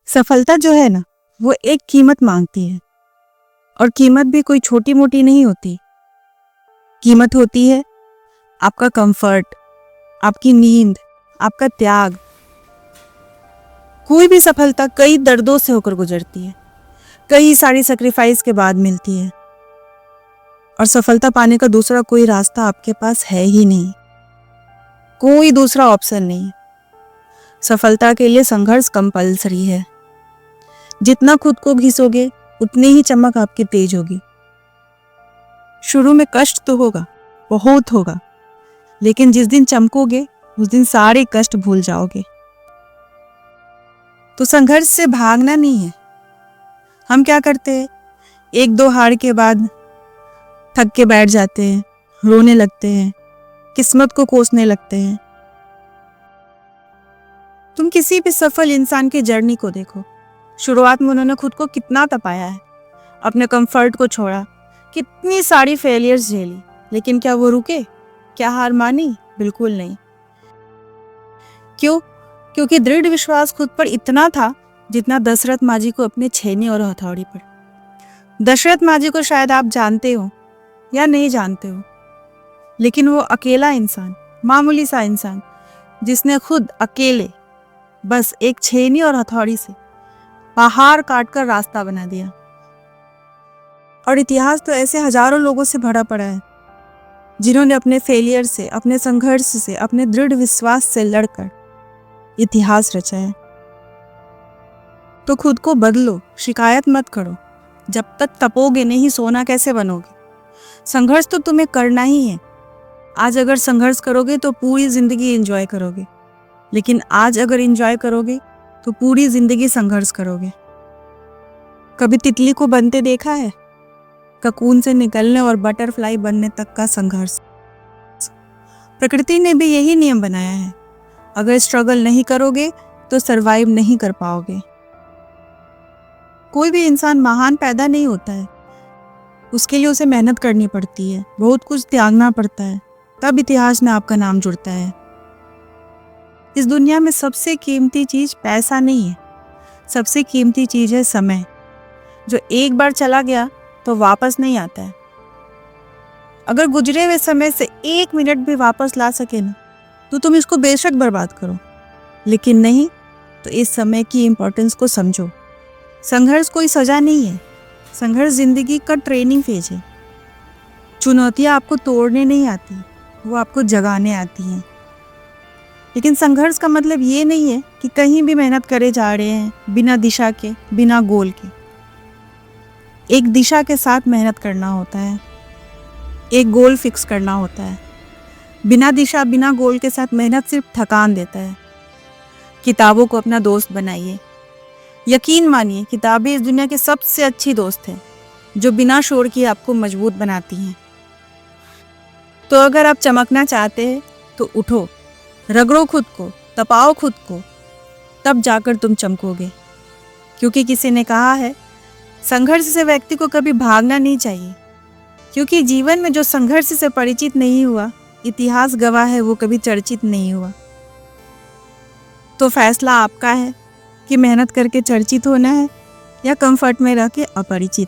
सफलता जो है ना, वो एक कीमत मांगती है। और कीमत भी कोई छोटी मोटी नहीं होती। कीमत होती है आपका कंफर्ट, आपकी नींद, आपका त्याग। कोई भी सफलता कई दर्दों से होकर गुजरती है, कई सारी सेक्रीफाइस के बाद मिलती है। और सफलता पाने का दूसरा कोई रास्ता आपके पास है ही नहीं, कोई दूसरा ऑप्शन नहीं। सफलता के लिए संघर्ष कंपलसरी है। जितना खुद को घिसोगे उतनी ही चमक आपकी तेज होगी। शुरू में कष्ट तो होगा, बहुत होगा, लेकिन जिस दिन चमकोगे उस दिन सारे कष्ट भूल जाओगे। तो संघर्ष से भागना नहीं है। हम क्या करते हैं, एक दो हार के बाद थक के बैठ जाते हैं, रोने लगते हैं, किस्मत को कोसने लगते हैं। तुम किसी भी सफल इंसान की जर्नी को देखो। शुरुआत में उन्होंने खुद को कितना तपाया है, अपने कंफर्ट को छोड़ा, कितनी सारी फेलियर्स झेली, लेकिन क्या वो रुके? क्या हार मानी? बिल्कुल नहीं। क्यों? क्योंकि दृढ़ विश्वास खुद पर इतना था जितना दशरथ मांझी को अपने छेनी और हथौड़ी पर। दशरथ मांझी को शायद आप जानते हो या नहीं जानते हो, लेकिन वो अकेला इंसान, मामूली सा इंसान, जिसने खुद अकेले बस एक छेनी और हथौड़ी से पहाड़ काटकर रास्ता बना दिया। और इतिहास तो ऐसे हजारों लोगों से भरा पड़ा है जिन्होंने अपने फेलियर से, अपने संघर्ष से, अपने दृढ़ विश्वास से लड़कर इतिहास रचा है। तो खुद को बदलो, शिकायत मत करो। जब तक तपोगे नहीं, सोना कैसे बनोगे? संघर्ष तो तुम्हें करना ही है। आज अगर संघर्ष करोगे तो पूरी जिंदगी एंजॉय करोगे, लेकिन आज अगर एंजॉय करोगे तो पूरी जिंदगी संघर्ष करोगे। कभी तितली को बनते देखा है? ककून से निकलने और बटरफ्लाई बनने तक का संघर्ष। प्रकृति ने भी यही नियम बनाया है। अगर स्ट्रगल नहीं करोगे तो सरवाइव नहीं कर पाओगे। कोई भी इंसान महान पैदा नहीं होता है, उसके लिए उसे मेहनत करनी पड़ती है, बहुत कुछ त्यागना पड़ता है, तब इतिहास में आपका नाम जुड़ता है। इस दुनिया में सबसे कीमती चीज पैसा नहीं है, सबसे कीमती चीज है समय, जो एक बार चला गया तो वापस नहीं आता है। अगर गुजरे हुए समय से 1 मिनट भी वापस ला सके ना, तो तुम इसको बेशक बर्बाद करो, लेकिन नहीं तो इस समय की इम्पोर्टेंस को समझो। संघर्ष कोई सजा नहीं है, संघर्ष जिंदगी का ट्रेनिंग फेज है। चुनौतियां आपको तोड़ने नहीं आती, वो आपको जगाने आती हैं। लेकिन संघर्ष का मतलब ये नहीं है कि कहीं भी मेहनत करे जा रहे हैं बिना दिशा के, बिना गोल के। एक दिशा के साथ मेहनत करना होता है, एक गोल फिक्स करना होता है। बिना दिशा, बिना गोल के साथ मेहनत सिर्फ थकान देता है। किताबों को अपना दोस्त बनाइए। यकीन मानिए, किताबें इस दुनिया की सबसे अच्छी दोस्त हैं, जो बिना शोर किए आपको मजबूत बनाती हैं। तो अगर आप चमकना चाहते हैं तो उठो, रगड़ो खुद को, तपाओ खुद को, तब जाकर तुम चमकोगे। क्योंकि किसी ने कहा है, संघर्ष से व्यक्ति को कभी भागना नहीं चाहिए, क्योंकि जीवन में जो संघर्ष से परिचित नहीं हुआ, इतिहास गवाह है वो कभी चर्चित नहीं हुआ। तो फैसला आपका है कि मेहनत करके चर्चित होना है या कंफर्ट में रह के अपरिचित।